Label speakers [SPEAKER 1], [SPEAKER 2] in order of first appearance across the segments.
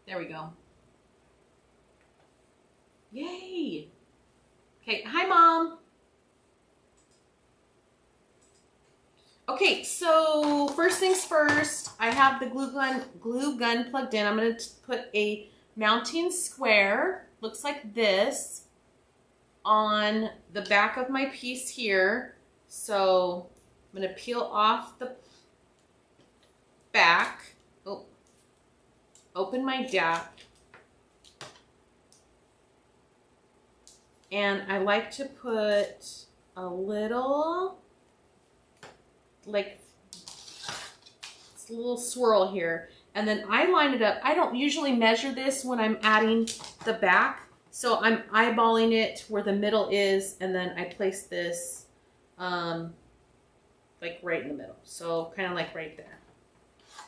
[SPEAKER 1] There we go. Yay. Okay, hi Mom. Okay, so first things first, I have the glue gun plugged in. I'm going to put a mounting square, looks like this, on the back of my piece here. So I'm going to peel off the back. Oh, open my DAP. And I like to put a little, like, it's a little swirl here. And then I line it up. I don't usually measure this when I'm adding the back. So I'm eyeballing it where the middle is. And then I place this like right in the middle. So kind of like right there.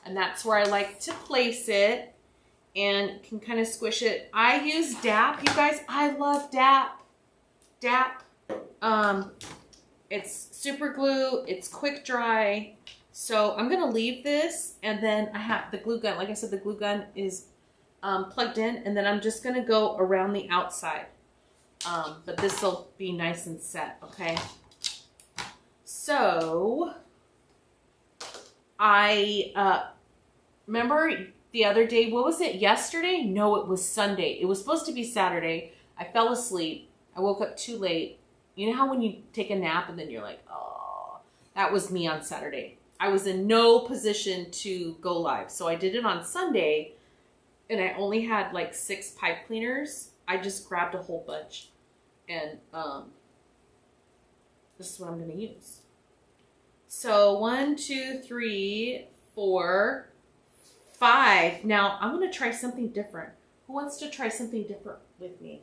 [SPEAKER 1] And that's where I like to place it. And can kind of squish it. I use DAP. You guys, I love DAP. DAP. It's super glue. It's quick dry. So I'm going to leave this, and then I have the glue gun. Like I said, the glue gun is plugged in, and then I'm just going to go around the outside. But this will be nice and set, okay? So I remember the other day, what was it, yesterday? No, it was Sunday. It was supposed to be Saturday. I fell asleep. I woke up too late. You know how when you take a nap and then you're like, oh, that was me on Saturday. I was in no position to go live. So I did it on Sunday, and I only had like 6 pipe cleaners. I just grabbed a whole bunch. And this is what I'm going to use. So 1, 2, 3, 4, 5. Now I'm going to try something different. Who wants to try something different with me?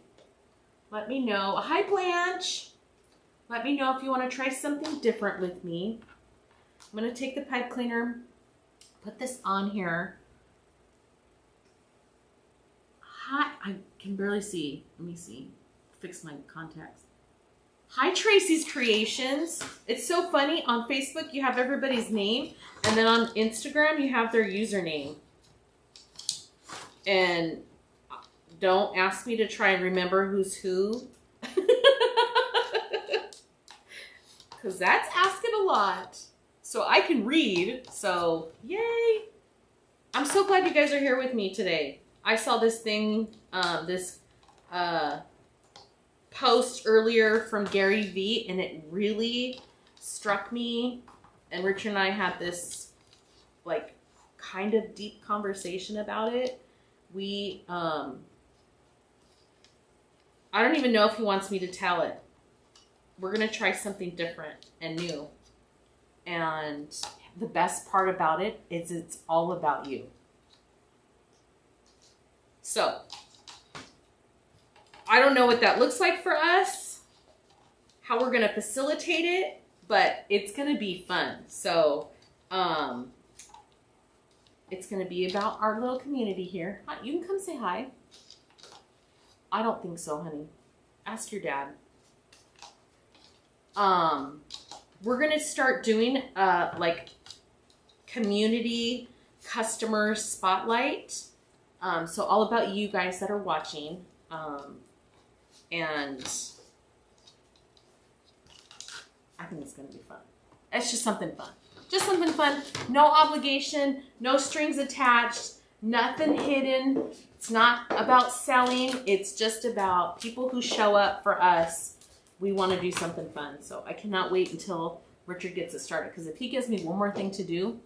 [SPEAKER 1] Let me know. Hi, Blanche. Let me know if you want to try something different with me. I'm going to take the pipe cleaner, put this on here. Hi, I can barely see. Let me see. Fix my contacts. Hi, Tracy's Creations. It's so funny. On Facebook, you have everybody's name, and then on Instagram, you have their username. And don't ask me to try and remember who's who. Because that's asking a lot. So I can read. So, yay. I'm so glad you guys are here with me today. I saw this thing, this post earlier from Gary Vee, and it really struck me. And Richard and I had this, like, kind of deep conversation about it. We, I don't even know if he wants me to tell it. We're going to try something different and new. And the best part about it is it's all about you. So, I don't know what that looks like for us, how we're going to facilitate it, but it's going to be fun. So, it's going to be about our little community here. Hi, you can come say hi. I don't think so, honey. Ask your dad. We're going to start doing, like, community customer spotlight. So all about you guys that are watching. And I think it's going to be fun. It's just something fun. Just something fun. No obligation. No strings attached. Nothing hidden. It's not about selling. It's just about people who show up for us. We want to do something fun. So I cannot wait until Richard gets it started. Because if he gives me one more thing to do,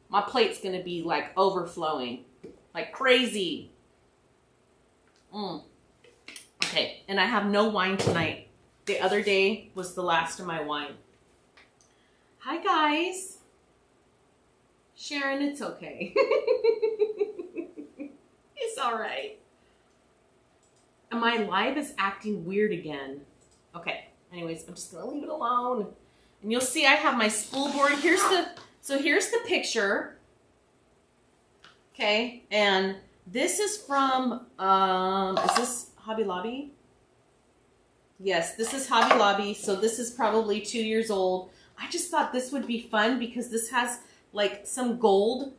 [SPEAKER 1] my plate's going to be like overflowing. Like crazy. Okay. And I have no wine tonight. The other day was the last of my wine. Hi, guys. Sharon, it's okay. It's all right. And my live is acting weird again. Okay. Anyways, I'm just going to leave it alone. And you'll see I have my spool board. Here's the picture. Okay. And this is from, is this Hobby Lobby? Yes, this is Hobby Lobby. So this is probably 2 years old. I just thought this would be fun because this has like some gold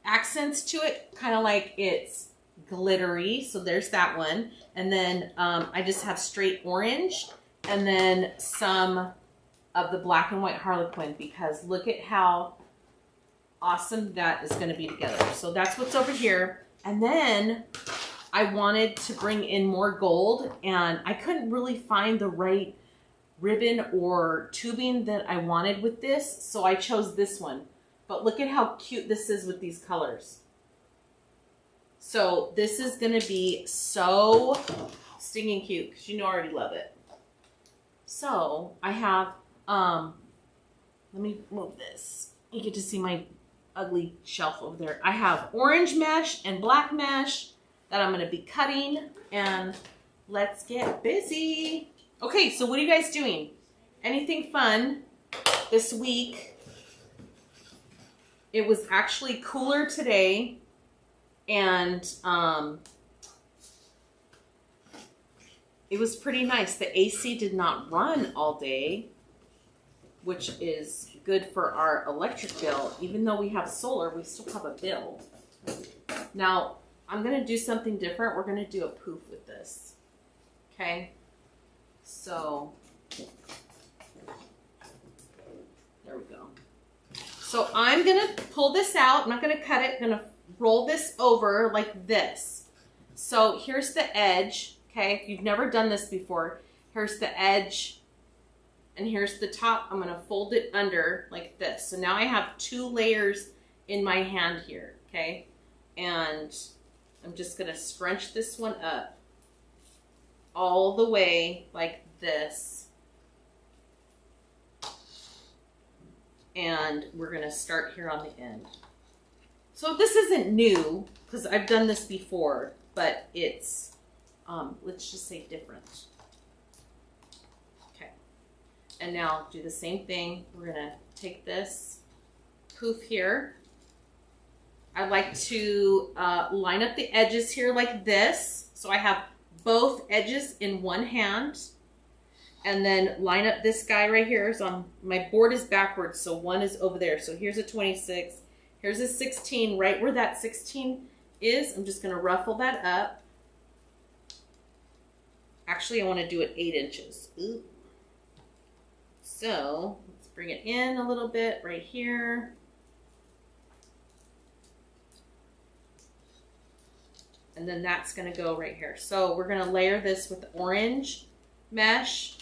[SPEAKER 1] accents to it, kind of like it's glittery. So there's that one. And then I just have straight orange and then some of the black and white Harlequin, because look at how awesome that is going to be together. So that's what's over here. And then I wanted to bring in more gold, and I couldn't really find the right ribbon or tubing that I wanted with this, so I chose this one. But look at how cute this is with these colors. So this is going to be so stinging cute, because you know I already love it. So I have, let me move this. You get to see my ugly shelf over there. I have orange mesh and black mesh that I'm going to be cutting, and let's get busy. Okay, so what are you guys doing? Anything fun this week? It was actually cooler today, and it was pretty nice. The AC did not run all day, which is good for our electric bill. Even though we have solar, we still have a bill. Now, I'm going to do something different. We're going to do a poof with this. Okay? So, there we go. So I'm going to pull this out. I'm not going to cut it. I'm going to roll this over like this. So here's the edge. Okay? If you've never done this before, here's the edge. And here's the top. I'm going to fold it under like this. So now I have 2 layers in my hand here. Okay? And I'm just going to scrunch this one up all the way like this. And we're going to start here on the end. So this isn't new, because I've done this before, but it's, let's just say different. Okay. And now do the same thing. We're going to take this poof here. I like to line up the edges here like this. So I have both edges in one hand. And then line up this guy right here. So my board is backwards, so one is over there. So here's a 26. Here's a 16. Right where that 16 is, I'm just going to ruffle that up. Actually, I want to do it 8 inches. Ooh. So let's bring it in a little bit right here. And then that's going to go right here. So we're going to layer this with orange mesh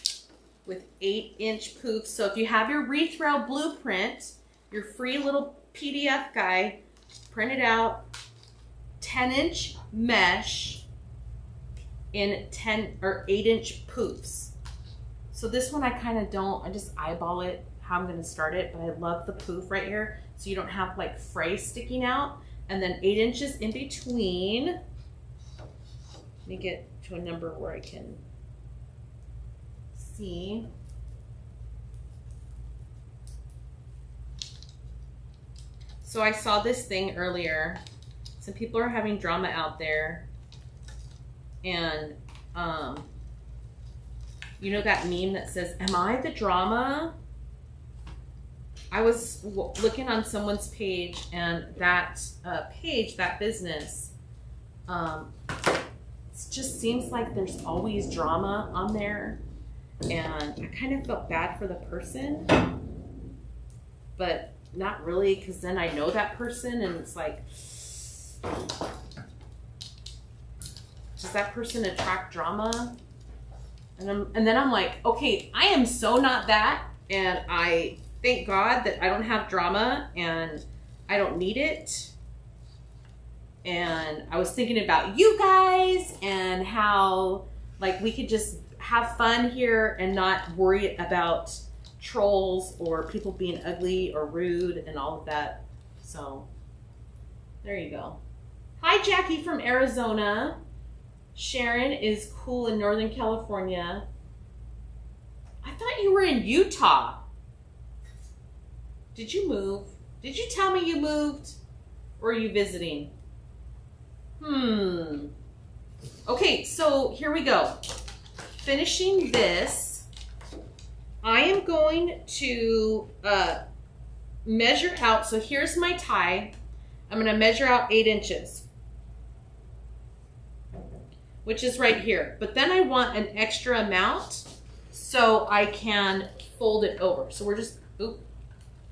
[SPEAKER 1] with 8-inch poofs. So if you have your wreath rail blueprint, your free little PDF guide, print it out, 10-inch mesh in 10 or 8-inch poofs. So this one I kind of don't, I just eyeball it how I'm going to start it, but I love the poof right here. So you don't have like fray sticking out. And then 8 inches in between. Let me get to a number where I can see. So I saw this thing earlier. Some people are having drama out there. And, you know that meme that says, "Am I the drama?" I was looking on someone's page, and that page, that business, it just seems like there's always drama on there. And I kind of felt bad for the person, but not really, because then I know that person, and it's like, does that person attract drama? And then I'm like, okay, I am so not that, and I thank God that I don't have drama, and I don't need it. And I was thinking about you guys and how like we could just have fun here and not worry about trolls or people being ugly or rude and all of that. So there you go. Hi, Jackie from Arizona. Sharon is cool in Northern California. I thought you were in Utah. Did you move? Did you tell me you moved? Or are you visiting? Okay, so here we go. Finishing this, I am going to measure out. So here's my tie. I'm gonna measure out 8 inches, which is right here. But then I want an extra amount so I can fold it over. So we're just, oop,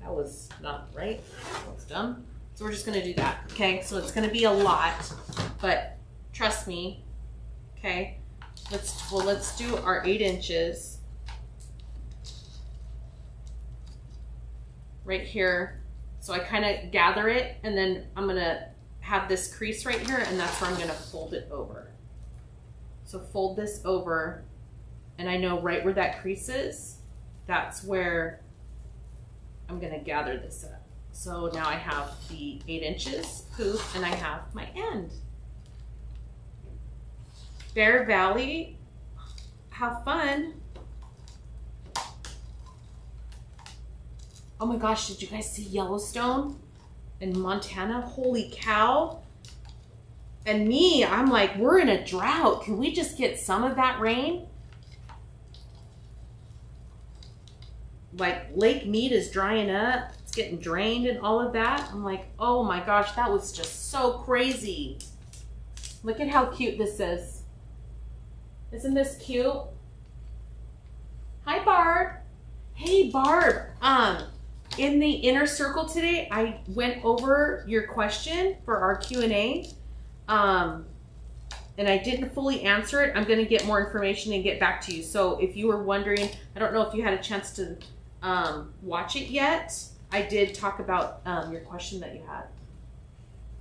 [SPEAKER 1] that was not right. That was dumb. So we're just gonna do that, okay? So it's gonna be a lot, but trust me, okay? Let's do our 8 inches right here. So I kind of gather it, and then I'm gonna have this crease right here, and that's where I'm gonna fold it over. So fold this over, and I know right where that crease is, that's where I'm gonna gather this up. So now I have the 8 inches poof, and I have my end. Bear Valley, have fun. Oh my gosh, did you guys see Yellowstone in Montana? Holy cow. And me, I'm like, we're in a drought. Can we just get some of that rain? Like Lake Mead is drying up. It's getting drained and all of that. I'm like, oh my gosh, that was just so crazy. Look at how cute this is. Isn't this cute? Hi, Barb. Hey, Barb. In the inner circle today, I went over your question for our Q&A. And I didn't fully answer it. I'm going to get more information and get back to you. So if you were wondering, I don't know if you had a chance to watch it yet. I did talk about your question that you had.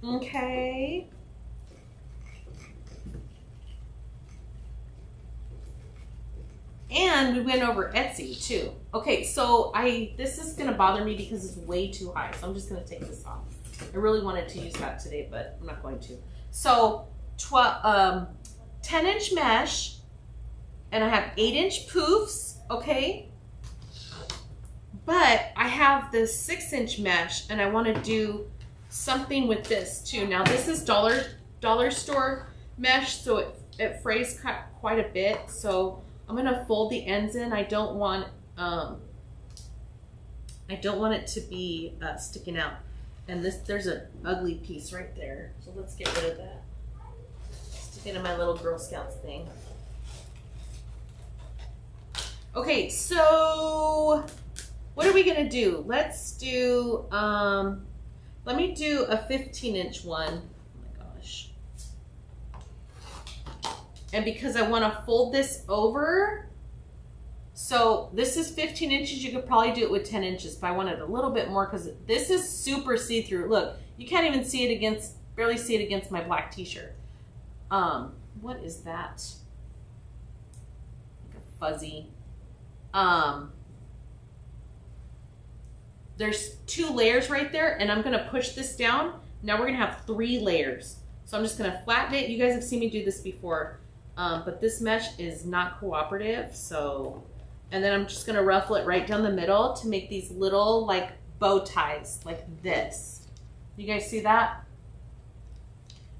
[SPEAKER 1] Okay. And we went over Etsy too. Okay, so this is gonna bother me because it's way too high. So I'm just gonna take this off. I really wanted to use that today, but I'm not going to. So 10-inch mesh, and I have 8-inch poofs, okay? But I have this 6-inch mesh, and I wanna do something with this too. Now this is dollar store mesh, so it frays quite a bit. So I'm gonna fold the ends in. I don't want it to be sticking out. And there's an ugly piece right there. So let's get rid of that. Stick it in my little Girl Scouts thing. Okay, so what are we gonna do? Let's do, let me do a 15-inch one. Oh my gosh. And because I want to fold this over, so this is 15 inches. You could probably do it with 10 inches, but I wanted a little bit more because this is super see-through. Look, you can't even see it barely see it against my black t-shirt. What is that? Like a fuzzy. There's 2 layers right there, and I'm gonna push this down. Now we're gonna have 3 layers. So I'm just gonna flatten it. You guys have seen me do this before. But this mesh is not cooperative, so, and then I'm just gonna ruffle it right down the middle to make these little like bow ties like this. You guys see that?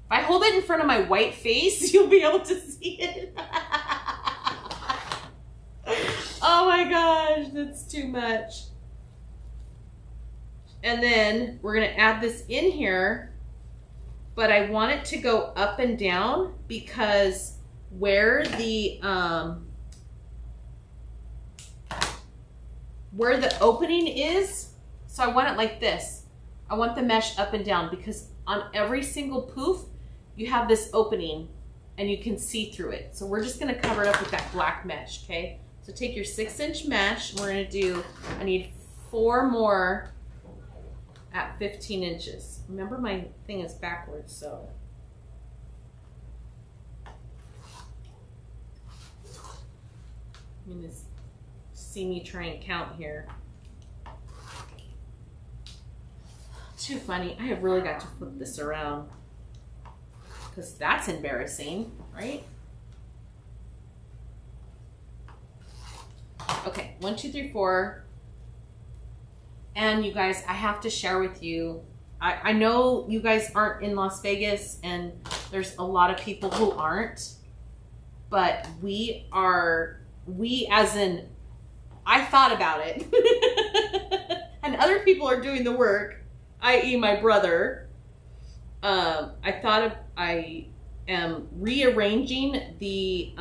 [SPEAKER 1] If I hold it in front of my white face, you'll be able to see it. Oh my gosh, that's too much. And then we're gonna add this in here, but I want it to go up and down because where the opening is, so I want it like this. I want the mesh up and down because on every single poof you have this opening and you can see through it. So we're just gonna cover it up with that black mesh, okay? So take your 6-inch mesh, and we're gonna do, I need 4 more at 15 inches. Remember my thing is backwards, so. You can just see me try and count here. Too funny. I have really got to flip this around because that's embarrassing, right? Okay, 1, 2, 3, 4. And you guys, I have to share with you, I know you guys aren't in Las Vegas and there's a lot of people who aren't, but we as in, I thought about it and other people are doing the work, i.e. my brother, I am rearranging the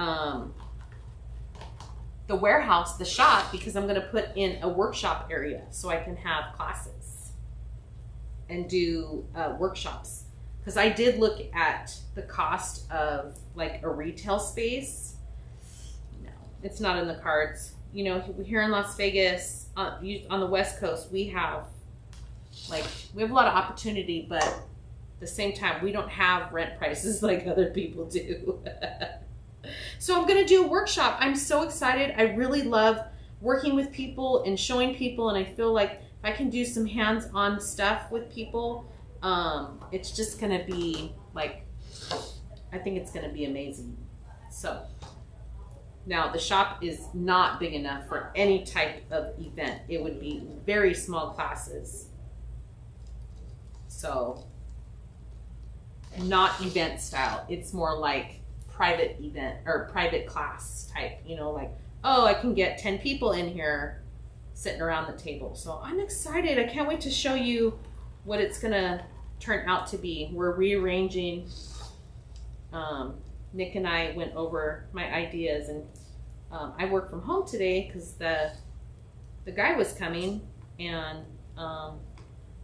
[SPEAKER 1] warehouse, the shop, because I'm going to put in a workshop area so I can have classes and do workshops. Because I did look at the cost of like a retail space. No, it's not in the cards. You know, here in Las Vegas, on the West Coast, we have a lot of opportunity, but at the same time, we don't have rent prices like other people do. So I'm going to do a workshop. I'm so excited. I really love working with people and showing people, and I feel like if I can do some hands-on stuff with people, it's just going to be like, I think it's going to be amazing. So now the shop is not big enough for any type of event. It would be very small classes. So not event style. It's more like private event or private class type, you know, like, oh, I can get 10 people in here sitting around the table. So I'm excited. I can't wait to show you what it's gonna turn out to be. We're rearranging. Nick and I went over my ideas, and I work from home today because the guy was coming, and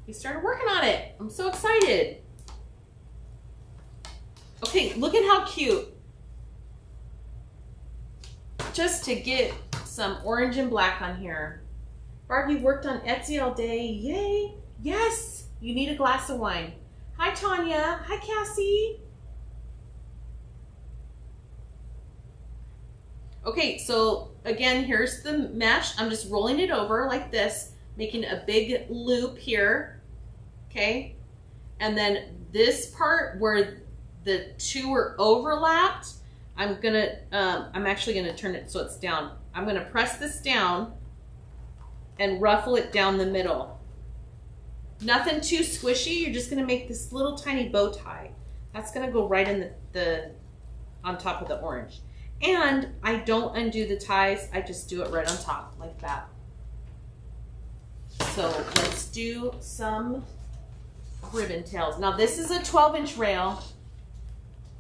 [SPEAKER 1] he started working on it. I'm so excited. Okay, look at how cute. Just to get some orange and black on here. Barb, you worked on Etsy all day. Yay. Yes, you need a glass of wine. Hi, Tanya. Hi, Cassie. Okay, so again, here's the mesh. I'm just rolling it over like this, making a big loop here. Okay, and then this part where the two are overlapped, I'm actually gonna turn it so it's down. I'm gonna press this down and ruffle it down the middle. Nothing too squishy. You're just gonna make this little tiny bow tie. That's gonna go right in the on top of the orange. And I don't undo the ties. I just do it right on top like that. So let's do some ribbon tails. Now this is a 12-inch rail.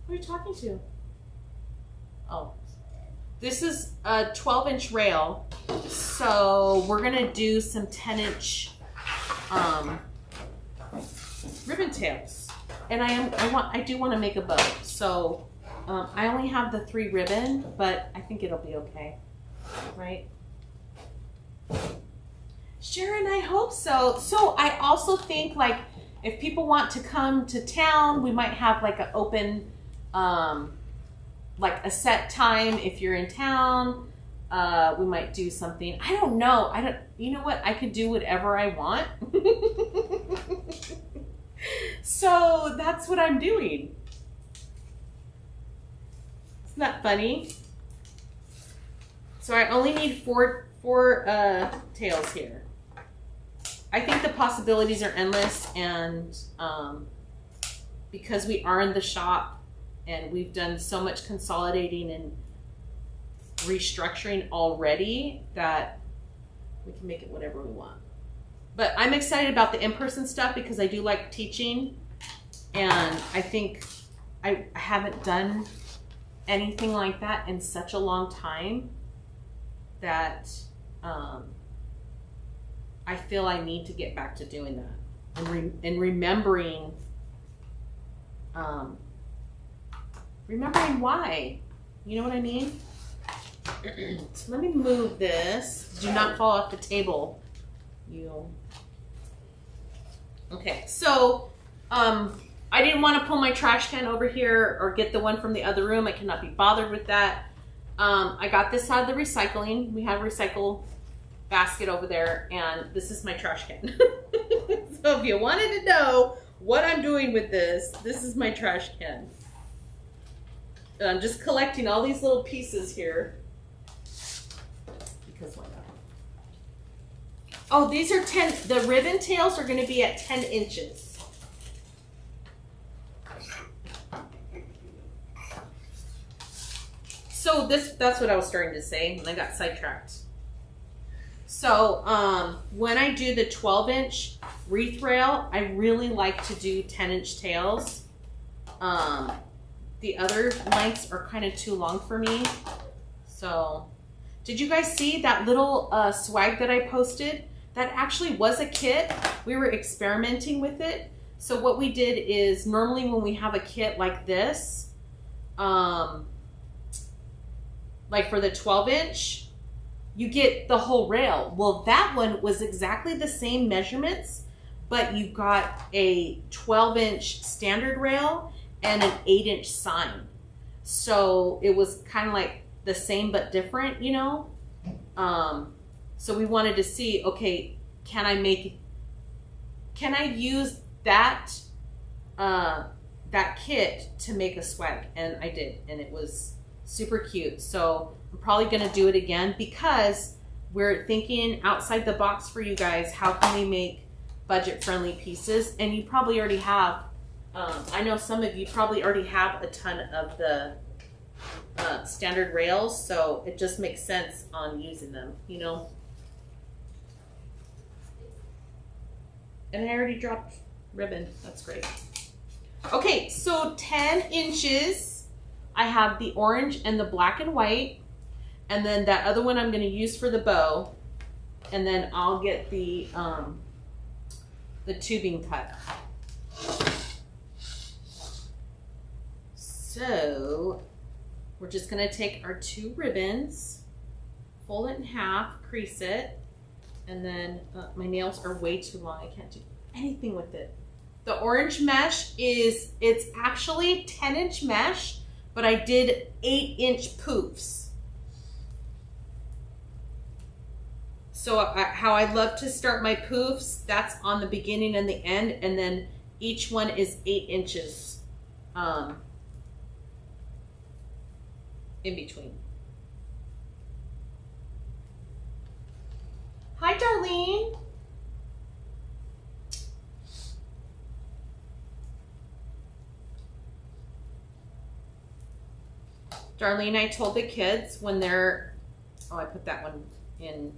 [SPEAKER 1] Who are you talking to? Oh, this is a 12-inch rail. So we're gonna do some 10-inch ribbon tails. And I do want to make a bow. So I only have the 3 ribbon, but I think it'll be okay, right? Sharon, I hope so. So I also think, like, if people want to come to town, we might have like an open, like a set time. If you're in town, we might do something. I don't know. You know what? I could do whatever I want. So that's what I'm doing. Isn't that funny? So I only need four tails here. I think the possibilities are endless, and because we are in the shop and we've done so much consolidating and restructuring already, that we can make it whatever we want. But I'm excited about the in-person stuff because I do like teaching, and I think I haven't done anything like that in such a long time that I feel I need to get back to doing that and remembering why. You know what I mean? So let me move this. Do not fall off the table. Okay, so I didn't want to pull my trash can over here or get the one from the other room. I cannot be bothered with that. I got this out of the recycling. We have a recycle basket over there, and this is my trash can. So if you wanted to know what I'm doing with this is my trash can. And I'm just collecting all these little pieces here. Because why not? Oh, these are 10, the ribbon tails are going to be at 10 inches. So that's what I was starting to say, and I got sidetracked. So when I do the 12-inch wreath rail, I really like to do 10-inch tails. The other lengths are kind of too long for me. So, did you guys see that little swag that I posted? That actually was a kit. We were experimenting with it. So what we did is, normally when we have a kit like this, like for the 12-inch, you get the whole rail. Well, that one was exactly the same measurements, but you got a 12-inch standard rail and an 8-inch sign. So it was kind of like the same but different, you know? So we wanted to see, okay, can I use that that kit to make a swag? And I did, and it was super cute. So I'm probably gonna do it again because we're thinking outside the box for you guys. How can we make budget-friendly pieces? And you probably already have, I know some of you probably already have a ton of the standard rails, so it just makes sense on using them, you know? And I already dropped ribbon. That's great. Okay, so 10 inches. I have the orange and the black and white. And then that other one I'm going to use for the bow. And then I'll get the tubing cut. So we're just going to take our 2 ribbons, fold it in half, crease it. And then my nails are way too long. I can't do anything with it. The orange mesh it's actually 10-inch mesh, but I did 8-inch poofs. So how I love to start my poofs, that's on the beginning and the end, and then each one is 8 inches in between. Hi, Darlene. Darlene, I told the kids when they're, oh, I put that one in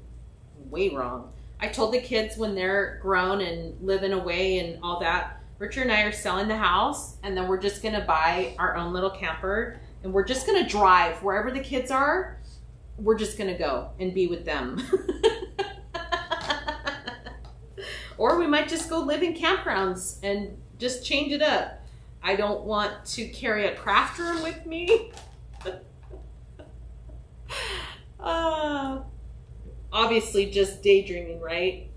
[SPEAKER 1] way wrong. I told the kids when they're grown and living away and all that, Richard and I are selling the house, and then we're just going to buy our own little camper, and we're just going to drive wherever the kids are. We're just going to go and be with them. Or we might just go live in campgrounds and just change it up. I don't want to carry a craft room with me. Obviously just daydreaming, right?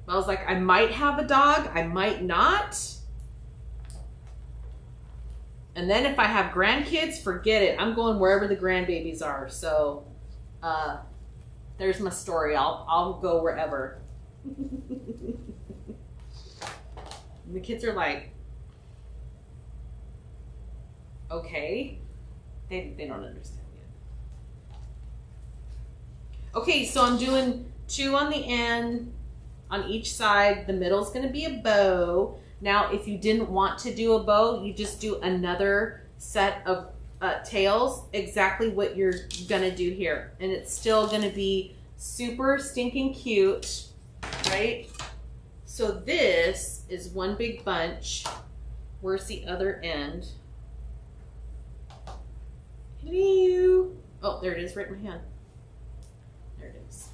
[SPEAKER 1] I was like, I might have a dog, I might not. And then if I have grandkids, forget it. I'm going wherever the grandbabies are. So there's my story. I'll go wherever. The kids are like, okay. They don't understand yet. Okay, so I'm doing 2 on the end, on each side. The middle's gonna be a bow. Now, if you didn't want to do a bow, you just do another set of tails, exactly what you're gonna do here. And it's still gonna be super stinking cute, right? So this is one big bunch. Where's the other end? Hello. Oh, there it is, right in my hand. There it is.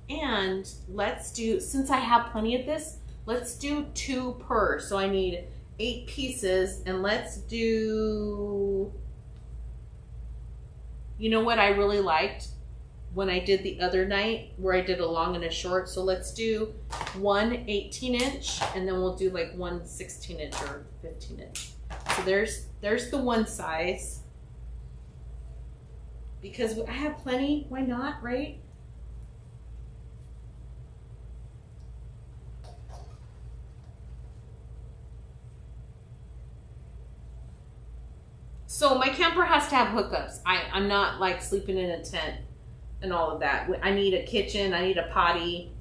[SPEAKER 1] And let's do, since I have plenty of this, let's do 2 per. So I need 8 pieces, and let's do, you know what I really liked when I did the other night, where I did a long and a short. So let's do 1 18-inch, and then we'll do like 1 16-inch or 15-inch. So there's the one size. Because I have plenty, why not, right? So my camper has to have hookups. I'm not like sleeping in a tent and all of that. I need a kitchen, I need a potty.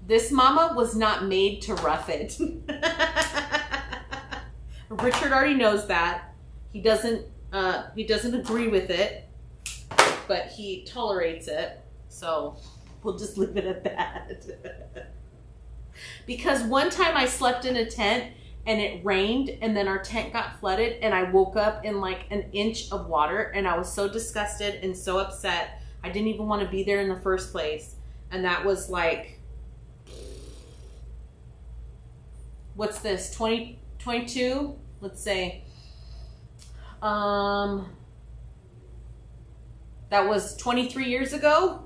[SPEAKER 1] This mama was not made to rough it. Richard already knows that. He doesn't agree with it, but he tolerates it. So we'll just leave it at that. Because one time I slept in a tent and it rained and then our tent got flooded and I woke up in like an inch of water and I was so disgusted and so upset. I didn't even want to be there in the first place. And that was like, what's this, 2022? Let's say, that was 23 years ago.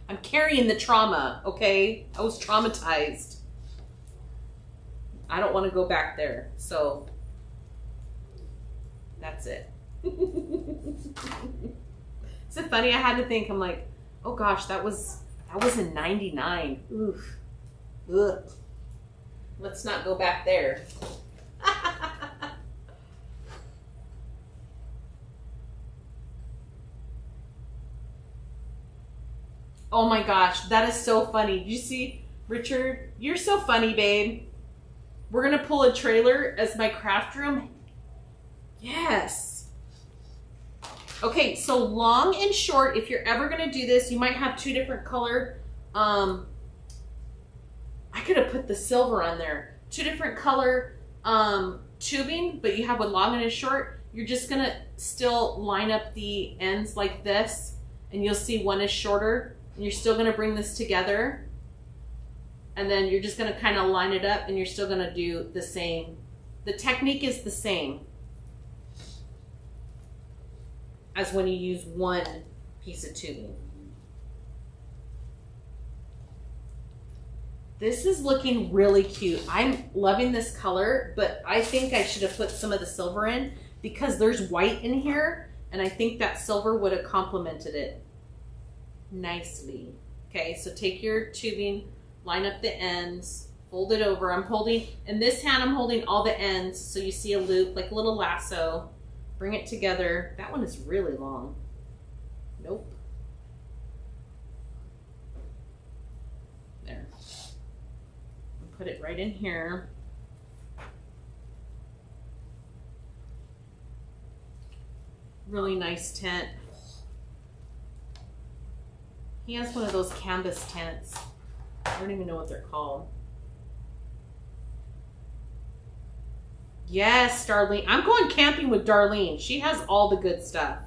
[SPEAKER 1] I'm carrying the trauma, okay? I was traumatized. I don't want to go back there, so that's it. Is it funny? I had to think. I'm like, oh gosh, that was in '99. Oof. Ugh. Let's not go back there. Oh my gosh, that is so funny. Did you see, Richard? You're so funny, babe. We're gonna pull a trailer as my craft room. Yes. Okay, so long and short, if you're ever gonna do this, you might have two different color. I could have put the silver on there. Two different color tubing, but you have a long and a short. You're just gonna still line up the ends like this, and you'll see one is shorter. And you're still gonna bring this together. And then you're just gonna kind of line it up and you're still gonna do the same. The technique is the same as when you use one piece of tubing. This is looking really cute. I'm loving this color, but I think I should have put some of the silver in because there's white in here and I think that silver would have complemented it nicely. Okay, so take your tubing, line up the ends, fold it over. I'm holding, in this hand I'm holding all the ends so you see a loop, like a little lasso. Bring it together. That one is really long. Nope. There. Put it right in here. Really nice tent. He has one of those canvas tents. I don't even know what they're called. Yes, Darlene. I'm going camping with Darlene. She has all the good stuff.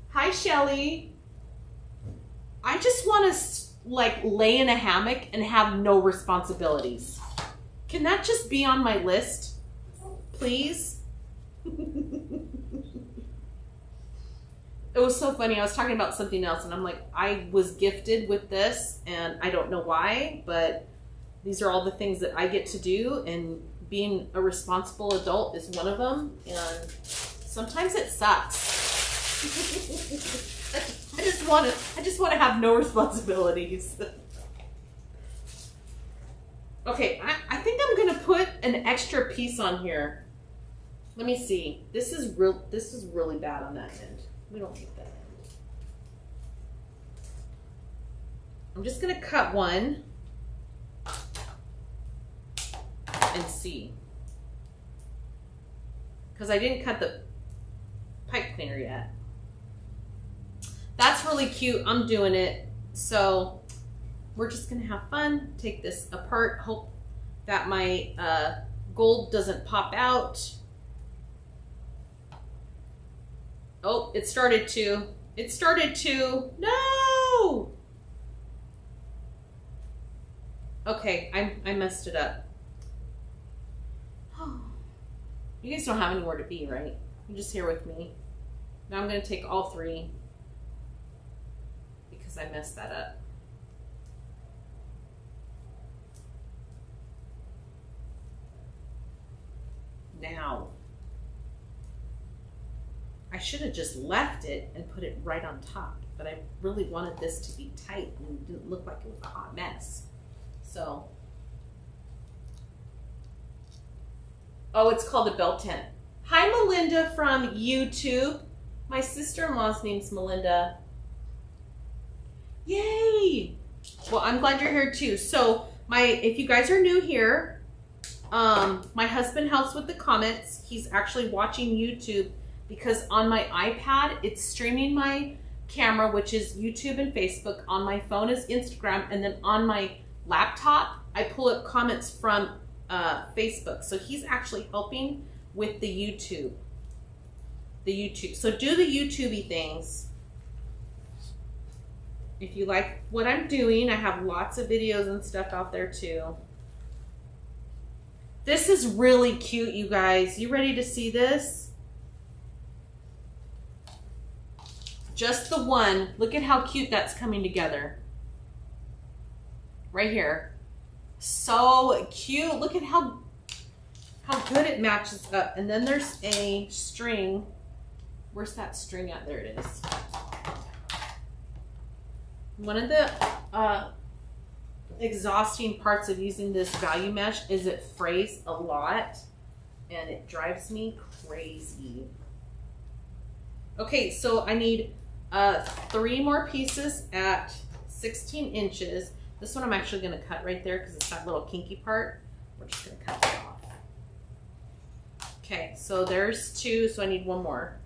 [SPEAKER 1] Hi, Shelly. I just want to like lay in a hammock and have no responsibilities. Can that just be on my list, please? It was so funny. I was talking about something else and I'm like, I was gifted with this and I don't know why, but these are all the things that I get to do and being a responsible adult is one of them. And sometimes it sucks. I just want to have no responsibilities. Okay, I think I'm going to put an extra piece on here. Let me see. This is really bad on that end. We don't need that end. I'm just going to cut one and see. Because I didn't cut the pipe cleaner yet. That's really cute. I'm doing it. So we're just going to have fun. Take this apart. Hope that my gold doesn't pop out. Oh, it started to. It started to. No! Okay, I messed it up. You guys don't have anywhere to be, right? You're just here with me. Now I'm going to take all three because I messed that up. Now, I should have just left it and put it right on top, but I really wanted this to be tight and it didn't look like it was a hot mess. So, oh, it's called a belt tent. Hi, Melinda from YouTube. My sister-in-law's name's Melinda. Yay! Well, I'm glad you're here too. So, if you guys are new here, my husband helps with the comments. He's actually watching YouTube because on my iPad, it's streaming my camera, which is YouTube and Facebook. On my phone is Instagram. And then on my laptop, I pull up comments from Facebook. So he's actually helping with the YouTube. So do the YouTubey things. If you like what I'm doing, I have lots of videos and stuff out there too. This is really cute, you guys. You ready to see this? Just the one. Look at how cute that's coming together. Right here. So cute. Look at how good it matches up. And then there's a string. Where's that string at? There it is. One of the exhausting parts of using this value mesh is it frays a lot and it drives me crazy. Okay, so I need 3 more pieces at 16 inches. This one I'm actually going to cut right there because it's that little kinky part. We're just going to cut it off. Okay, so there's 2, so I need 1 more.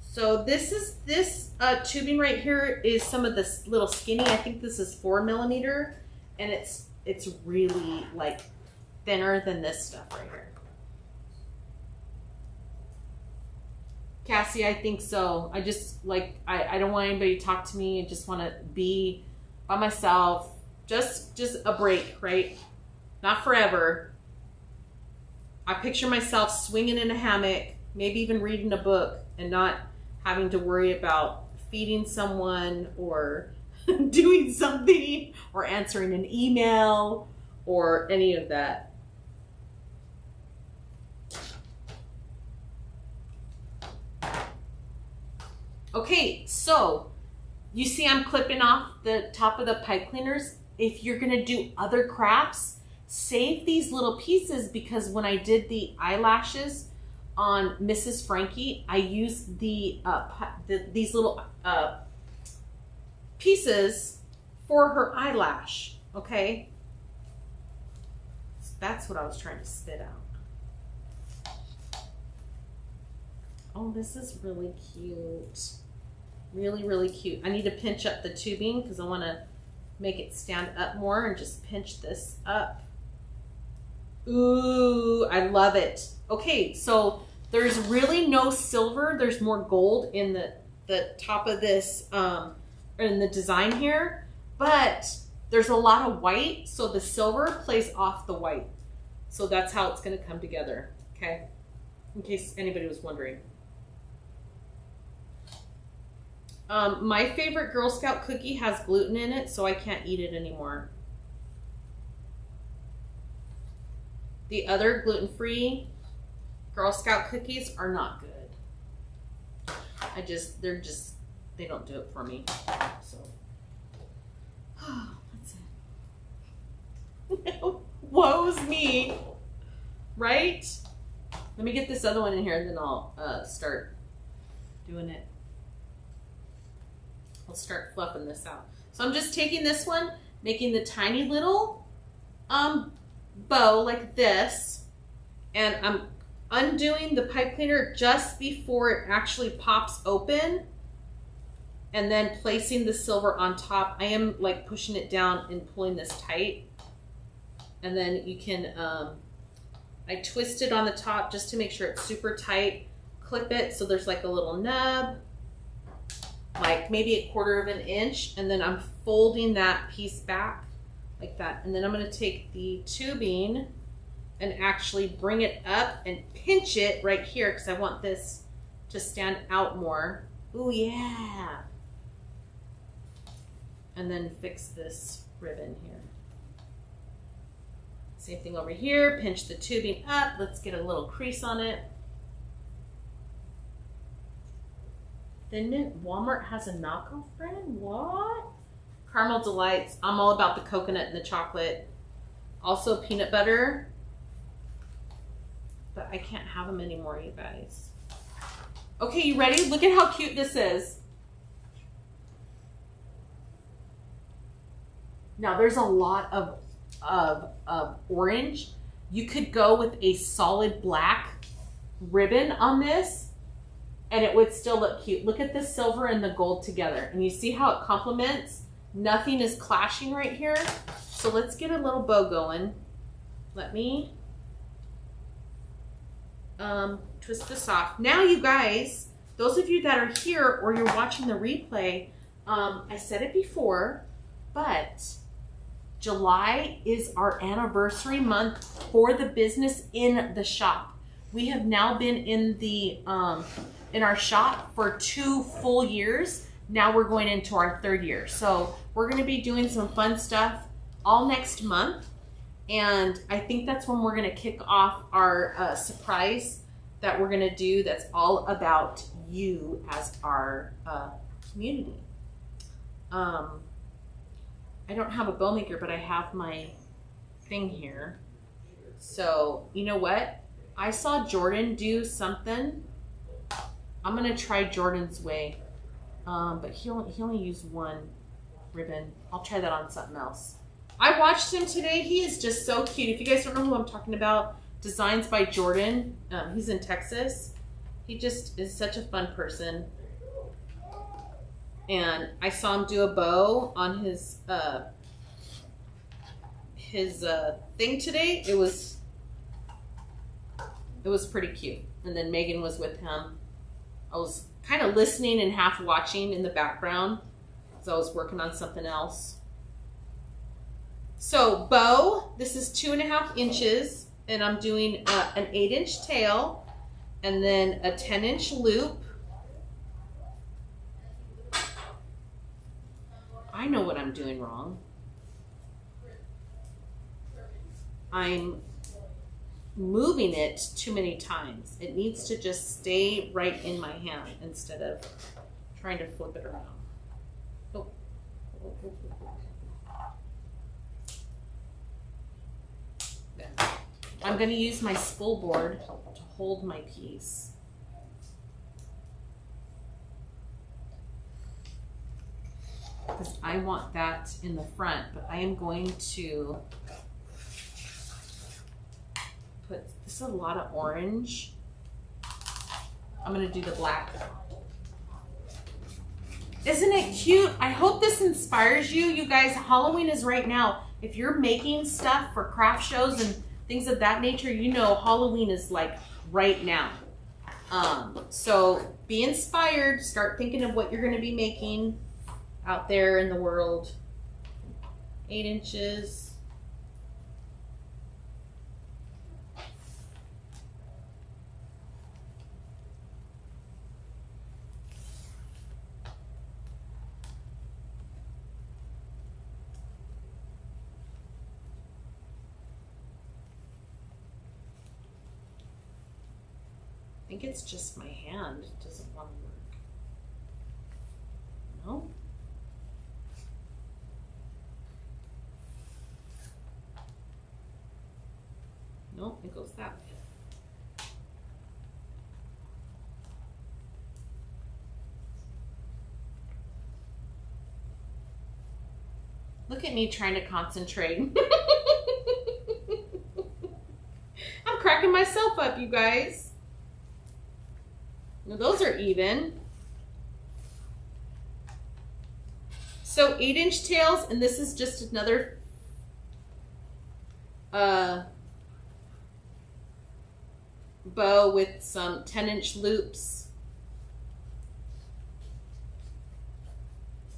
[SPEAKER 1] So this tubing right here is some of this little skinny. I think this is 4 millimeter, and it's really like thinner than this stuff right here. Cassie, I think so. I just like I don't want anybody to talk to me. I just want to be by myself. Just a break, right? Not forever. I picture myself swinging in a hammock, maybe even reading a book, and not having to worry about feeding someone or doing something or answering an email or any of that. Okay, so you see I'm clipping off the top of the pipe cleaners. If you're gonna do other crafts, save these little pieces, because when I did the eyelashes on Mrs. Frankie, I used these little pieces for her eyelash, okay? So that's what I was trying to spit out. Oh, this is really cute. Really, really cute. I need to pinch up the tubing because I want to make it stand up more, and just pinch this up. Ooh, I love it. Okay, so there's really no silver. There's more gold in the top of this, in the design here, but there's a lot of white, so the silver plays off the white. So that's how it's going to come together, okay? In case anybody was wondering. My favorite Girl Scout cookie has gluten in it, so I can't eat it anymore. The other gluten-free Girl Scout cookies are not good. They don't do it for me. So, that's it. Woe's me, right? Let me get this other one in here, and then I'll start doing it. I'll start fluffing this out. So I'm just taking this one, making the tiny little bow like this, and I'm undoing the pipe cleaner just before it actually pops open, and then placing the silver on top. I am like pushing it down and pulling this tight, and then you can I twist it on the top just to make sure it's super tight, clip it so there's like a little nub, like maybe 1/4 of an inch, and then I'm folding that piece back like that. And then I'm going to take the tubing and actually bring it up and pinch it right here, because I want this to stand out more. Ooh, yeah. And then fix this ribbon here. Same thing over here, pinch the tubing up. Let's get a little crease on it. Then Walmart has a knockoff brand? What? Caramel Delights. I'm all about the coconut and the chocolate. Also peanut butter. But I can't have them anymore, you guys. Okay, you ready? Look at how cute this is. Now there's a lot of orange. You could go with a solid black ribbon on this, and it would still look cute. Look at the silver and the gold together, and you see how it complements? Nothing is clashing right here. So let's get a little bow going. Let me twist this off. Now you guys, those of you that are here or you're watching the replay, I said it before, but July is our anniversary month for the business in the shop. We have now been in the in our shop for 2 full years. Now we're going into our 3rd year. So we're going to be doing some fun stuff all next month. And I think that's when we're going to kick off our surprise that we're going to do that's all about you as our community. I don't have a bow maker, but I have my thing here. So you know what? I saw Jordan do something. I'm going to try Jordan's way. But he only used 1 ribbon. I'll try that on something else. I watched him today. He is just so cute. If you guys don't know who I'm talking about, Designs by Jordan. He's in Texas. He just is such a fun person. And I saw him do a bow on his thing today. It was pretty cute. And then Megan was with him. I was kind of listening and half watching in the background because I was working on something else. So bow, this is 2.5 inches, and I'm doing an 8-inch tail and then a 10-inch loop. I know what I'm doing wrong. I'm moving it too many times. It needs to just stay right in my hand instead of trying to flip it around. Oh. There. I'm going to use my spool board to hold my piece. Because I want that in the front, but I am going to put, this is a lot of orange. I'm going to do the black. Isn't it cute? I hope this inspires you. You guys, Halloween is right now. If you're making stuff for craft shows and things of that nature, you know Halloween is like right now. So be inspired. Start thinking of what you're going to be making out there in the world. 8 inches. I think it's just my hand. It doesn't want to work. No? No, it goes that way. Look at me trying to concentrate. I'm cracking myself up, you guys. Now those are even. So 8-inch tails, and this is just another bow with some 10-inch loops.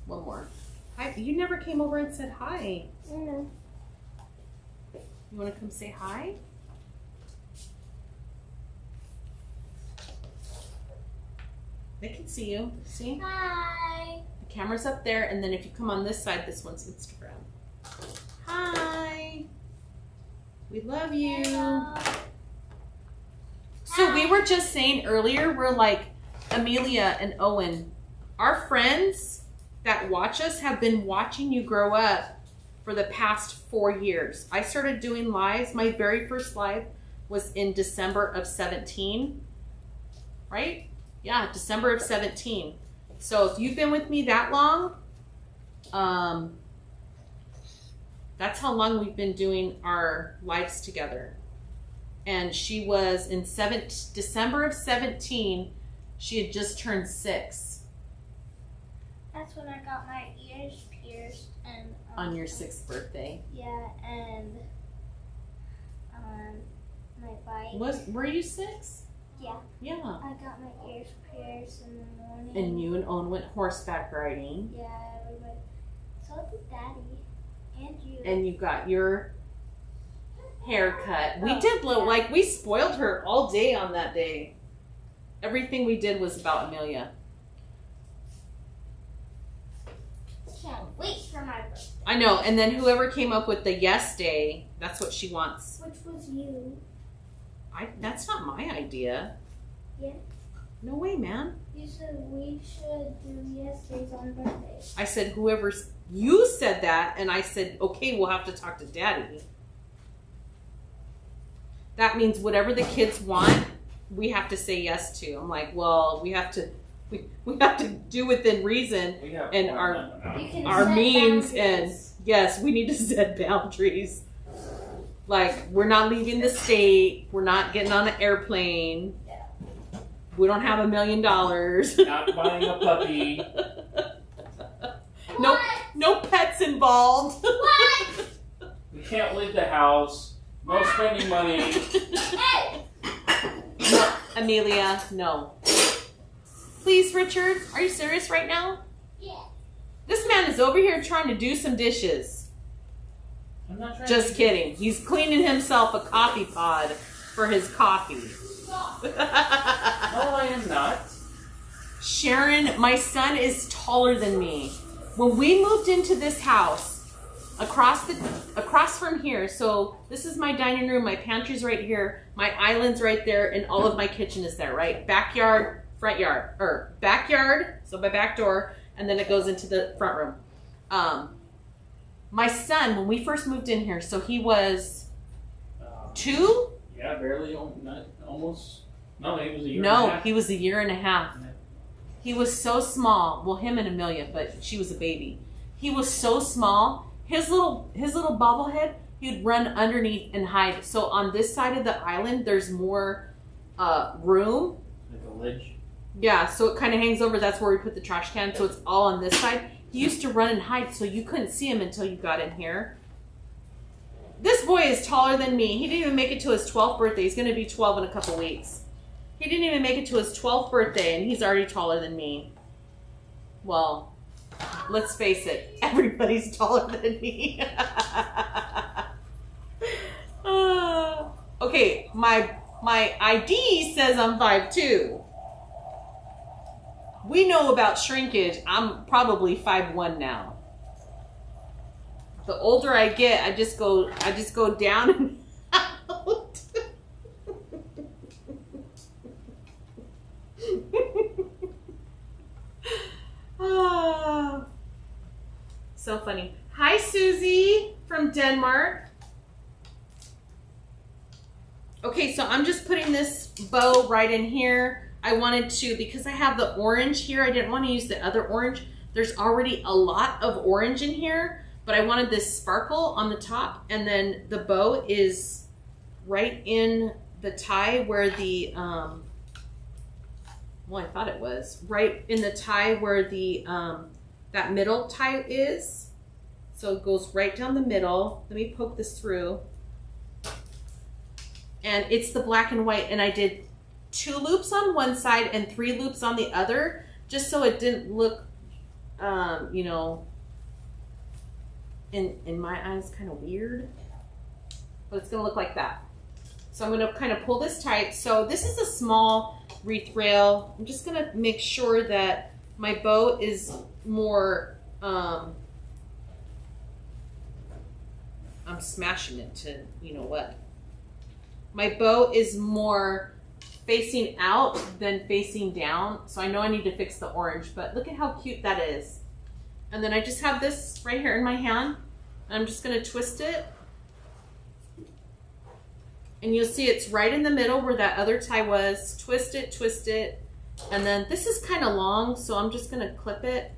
[SPEAKER 1] One more. Hi, you never came over and said hi.
[SPEAKER 2] No.
[SPEAKER 1] You want to come say hi? They can see you. See?
[SPEAKER 2] Hi.
[SPEAKER 1] The camera's up there, and then if you come on this side, this one's Instagram. Hi. We love you.
[SPEAKER 2] Hello.
[SPEAKER 1] So we were just saying earlier, we're like Amelia and Owen. Our friends that watch us have been watching you grow up for the past 4 years. I started doing lives. My very first live was in December of 17, right? Yeah, December of 17. So if you've been with me that long, that's how long we've been doing our lives together. And she was in December of 17, She had just turned 6.
[SPEAKER 2] That's when I got my ears pierced and
[SPEAKER 1] On your 6th birthday.
[SPEAKER 2] yeah, and my bike.
[SPEAKER 1] Were you 6?
[SPEAKER 2] Yeah.
[SPEAKER 1] Yeah.
[SPEAKER 2] I got my ears pierced in the morning.
[SPEAKER 1] And you and Owen went horseback riding.
[SPEAKER 2] Yeah, everybody. So did Daddy and you.
[SPEAKER 1] And you got your haircut. We did look like we spoiled her all day on that day. Everything we did was about Amelia.
[SPEAKER 2] Can't wait for my birthday.
[SPEAKER 1] I know. And then whoever came up with the yes day, that's what she wants.
[SPEAKER 2] Which was you.
[SPEAKER 1] That's not my idea.
[SPEAKER 2] Yeah.
[SPEAKER 1] No way, man.
[SPEAKER 2] You said we should do yes days on birthdays.
[SPEAKER 1] I said you said that, and I said, okay, we'll have to talk to Daddy. That means whatever the kids want, we have to say yes to. I'm like, well, we have to do within reason and our means, and yes, we need to set boundaries. Like, we're not leaving the state. We're not getting on an airplane. We don't have $1 million.
[SPEAKER 3] Not buying a puppy.
[SPEAKER 1] No pets involved.
[SPEAKER 2] What?
[SPEAKER 3] We can't leave the house. No spending money.
[SPEAKER 2] Hey!
[SPEAKER 1] No, Amelia, no. Please, Richard, are you serious right now?
[SPEAKER 2] Yeah.
[SPEAKER 1] This man is over here trying to do some dishes.
[SPEAKER 3] I'm not trying
[SPEAKER 1] Just kidding. He's cleaning himself a coffee pod for his coffee.
[SPEAKER 3] No, I am not.
[SPEAKER 1] Sharon, my son is taller than me. When we moved into this house, across from here, so this is my dining room, my pantry's right here, my island's right there, and all of my kitchen is there, right? Backyard, front yard, or backyard, so my back door, and then it goes into the front room. My son, when we first moved in here, so he was 2?
[SPEAKER 3] Yeah, barely, almost. No, he was a year and a
[SPEAKER 1] No,
[SPEAKER 3] half.
[SPEAKER 1] he was 1.5 years. He was so small. Well, him and Amelia, but she was a baby. He was so small. His little bobblehead, he'd run underneath and hide. So on this side of the island, there's more room.
[SPEAKER 3] Like a ledge.
[SPEAKER 1] Yeah, so it kind of hangs over. That's where we put the trash can. So it's all on this side. He used to run and hide, so you couldn't see him until you got in here. This boy is taller than me. He didn't even make it to his 12th birthday. He's going to be 12 in a couple weeks. He didn't even make it to his 12th birthday, and he's already taller than me. Well, let's face it. Everybody's taller than me. Okay, my ID says I'm 5'2". We know about shrinkage. I'm probably 5'1" now. The older I get, I just go down and out. So funny. Hi, Susie from Denmark. Okay, so I'm just putting this bow right in here. I wanted to, because I have the orange here, I didn't want to use the other orange. There's already a lot of orange in here, but I wanted this sparkle on the top, and then the bow is right in the tie where the, well, I thought it was, right in the tie where the, that middle tie is. So it goes right down the middle. Let me poke this through. And it's the black and white, and I did 2 loops on one side and 3 loops on the other, just so it didn't look, you know, in my eyes kind of weird, but it's gonna look like that. So I'm gonna kind of pull this tight. So this is a small wreath rail. I'm just gonna make sure that my bow is more, I'm smashing it to, you know what. My bow is more facing out than facing down. So I know I need to fix the orange, but look at how cute that is. And then I just have this right here in my hand. And I'm just gonna twist it. And you'll see it's right in the middle where that other tie was. Twist it. And then this is kind of long, so I'm just gonna clip it.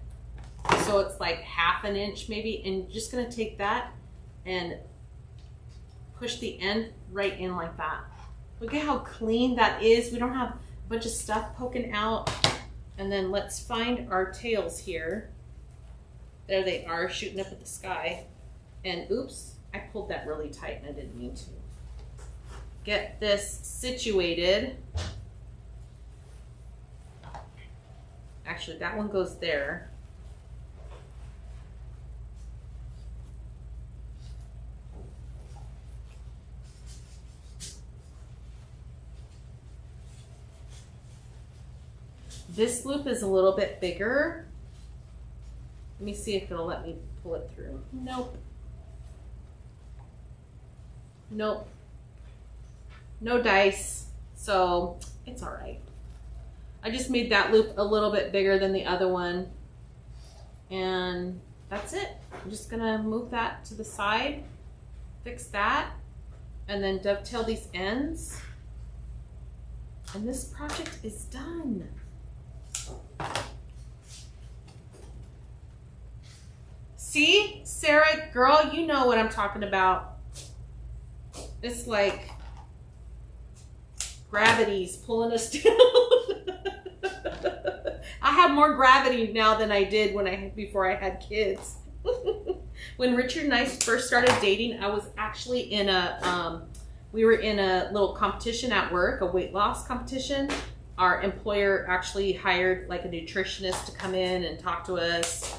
[SPEAKER 1] So it's like 1/2 inch maybe. And you're just gonna take that and push the end right in like that. Look at how clean that is. We don't have a bunch of stuff poking out. And then let's find our tails here. There they are, shooting up at the sky. And oops, I pulled that really tight and I didn't mean to. Get this situated. Actually, that one goes there. This loop is a little bit bigger. Let me see if it'll let me pull it through. Nope. Nope. No dice. So it's all right. I just made that loop a little bit bigger than the other one. And that's it. I'm just gonna move that to the side, fix that, and then dovetail these ends. And this project is done. See, Sarah, girl, you know what I'm talking about. It's like gravity's pulling us down. I have more gravity now than I did before I had kids. When Richard and I first started dating, I was actually in we were in a little competition at work, a weight loss competition. Our employer actually hired like a nutritionist to come in and talk to us.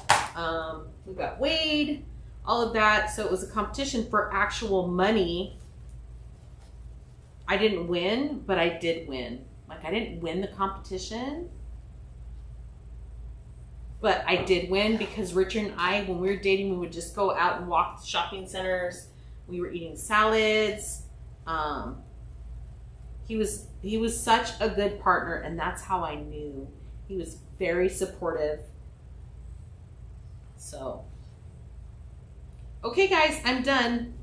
[SPEAKER 1] We got weighed, all of that. So it was a competition for actual money. I didn't win, but I did win. Like I didn't win the competition, but I did win because Richard and I, when we were dating, we would just go out and walk the shopping centers. We were eating salads. He was such a good partner, and that's how I knew. He was very supportive. So, okay guys, I'm done.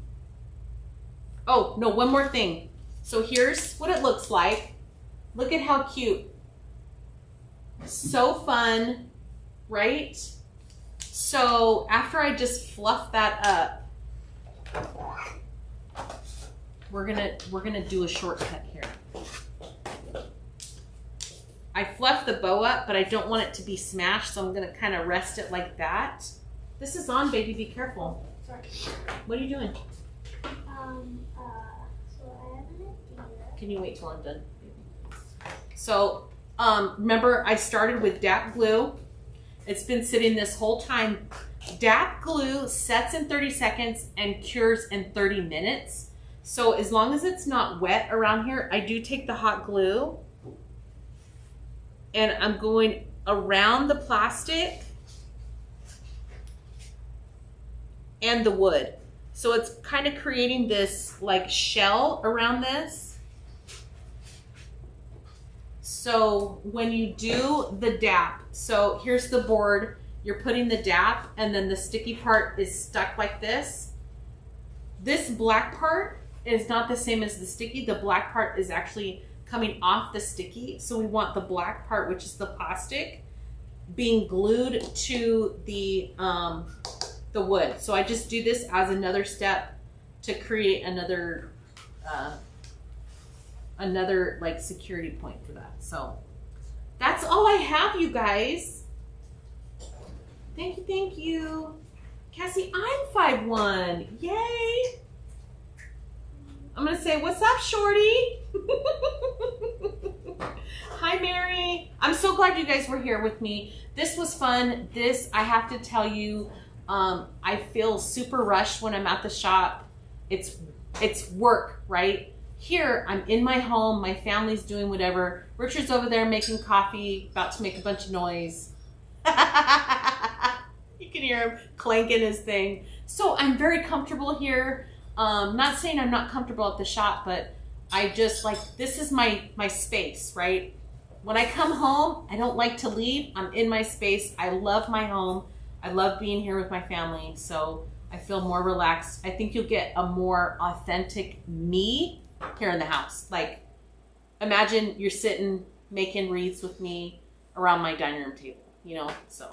[SPEAKER 1] Oh, no, one more thing. So here's what it looks like. Look at how cute. So fun, right? So after I just fluff that up, we're gonna do a shortcut here. I fluffed the bow up, but I don't want it to be smashed, so I'm gonna kind of rest it like that. This is on, baby, be careful.
[SPEAKER 2] Sorry.
[SPEAKER 1] What are you doing?
[SPEAKER 2] So I have an idea.
[SPEAKER 1] Can you wait till I'm done? So, remember I started with DAP glue. It's been sitting this whole time. DAP glue sets in 30 seconds and cures in 30 minutes. So as long as it's not wet around here, I do take the hot glue and I'm going around the plastic and the wood. So it's kind of creating this like shell around this. So when you do the DAP, so here's the board, you're putting the DAP and then the sticky part is stuck like this. This black part is not the same as the sticky. The black part is actually coming off the sticky. So we want the black part, which is the plastic, being glued to the wood. So I just do this as another step to create another like security point for that. So that's all I have, you guys. Thank you, thank you. Cassie, I'm 5'1". Yay. I'm gonna say, what's up, shorty? Hi, Mary. I'm so glad you guys were here with me. This was fun. This, I have to tell you, I feel super rushed when I'm at the shop. It's work, right? Here, I'm in my home. My family's doing whatever. Richard's over there making coffee, about to make a bunch of noise. You can hear him clanking his thing. So I'm very comfortable here. Not saying I'm not comfortable at the shop, but I just like, this is my space, right? When I come home, I don't like to leave. I'm in my space. I love my home. I love being here with my family. So I feel more relaxed. I think you'll get a more authentic me here in the house. Like, imagine you're sitting making wreaths with me around my dining room table, you know? So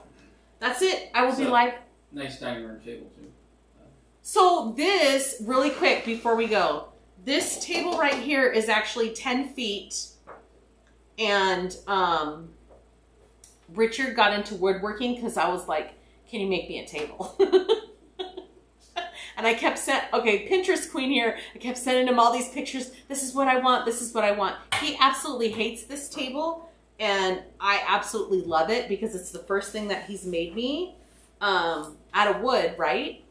[SPEAKER 1] that's it. I will be live.
[SPEAKER 3] Nice dining room table too.
[SPEAKER 1] So this, really quick before we go, this table right here is actually 10 feet And Richard got into woodworking because I was like, can you make me a table? And I kept Pinterest queen here. I kept sending him all these pictures. This is what I want. This is what I want. He absolutely hates this table. And I absolutely love it because it's the first thing that he's made me out of wood, right?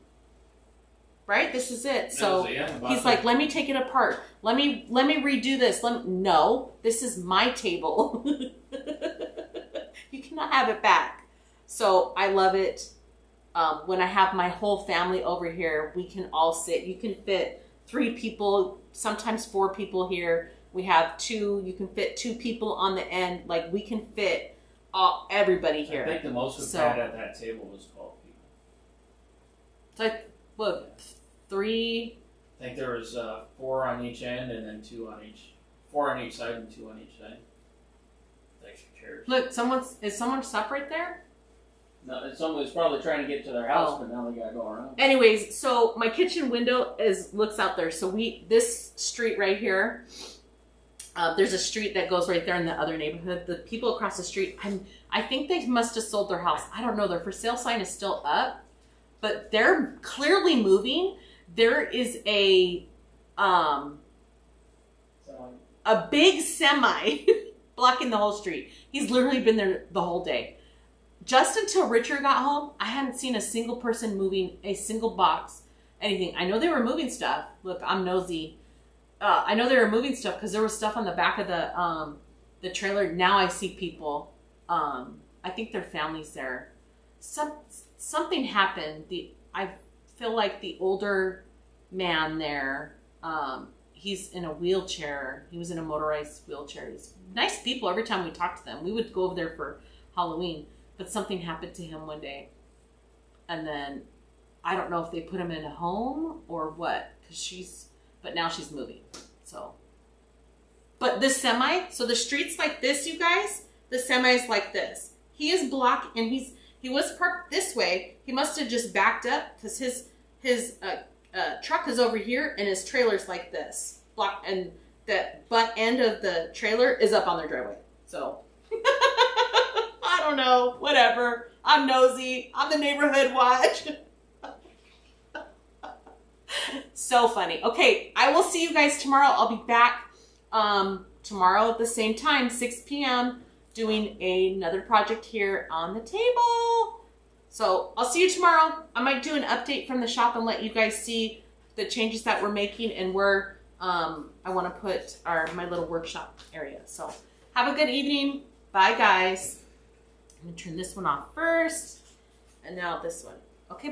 [SPEAKER 1] Right? This is it. So he's like, let me take it apart. Let me redo this. No, this is my table. You cannot have it back. So I love it. When I have my whole family over here, we can all sit. You can fit 3 people, sometimes 4 people here. We have 2. You can fit 2 people on the end. Like, we can fit everybody here.
[SPEAKER 3] I think the most we've had at that table was 12 people.
[SPEAKER 1] It's like, look, 3.
[SPEAKER 3] I think there was 4 on each end, and then 4 on each side, and 2 on each side. Extra chairs.
[SPEAKER 1] Look, is someone stuck right there?
[SPEAKER 3] No, someone was probably trying to get to their house, but now they gotta go around.
[SPEAKER 1] Anyways, so my kitchen window looks out there. So this street right here, there's a street that goes right there in the other neighborhood. The people across the street, I think they must have sold their house. I don't know. Their for sale sign is still up, but they're clearly moving. There is a big semi blocking the whole street. He's literally been there the whole day. Just until Richard got home, I hadn't seen a single person moving a single box, anything. I know they were moving stuff. Look, I'm nosy. I know they were moving stuff because there was stuff on the back of the trailer. Now I see people. I think their family's there. Something happened. I feel like the older man there, he's in a wheelchair. He was in a motorized wheelchair. He's nice people. Every time we talked to them, we would go over there for Halloween. But something happened to him one day. And then I don't know if they put him in a home or what. But now she's moving. So. But the semi, so the street's like this, you guys. The semi's like this. He is blocked, and he was parked this way. He must have just backed up because his truck is over here and his trailer's like this. And the butt end of the trailer is up on their driveway. So. I don't know, whatever. I'm nosy. I'm the neighborhood watch. So funny. Okay, I will see you guys tomorrow. I'll be back tomorrow at the same time, 6 p.m., doing another project here on the table. So I'll see you tomorrow. I might do an update from the shop and let you guys see the changes that we're making and where I want to put my little workshop area. So have a good evening. Bye, guys. I'm going to turn this one off first, and now this one. Okay, bye.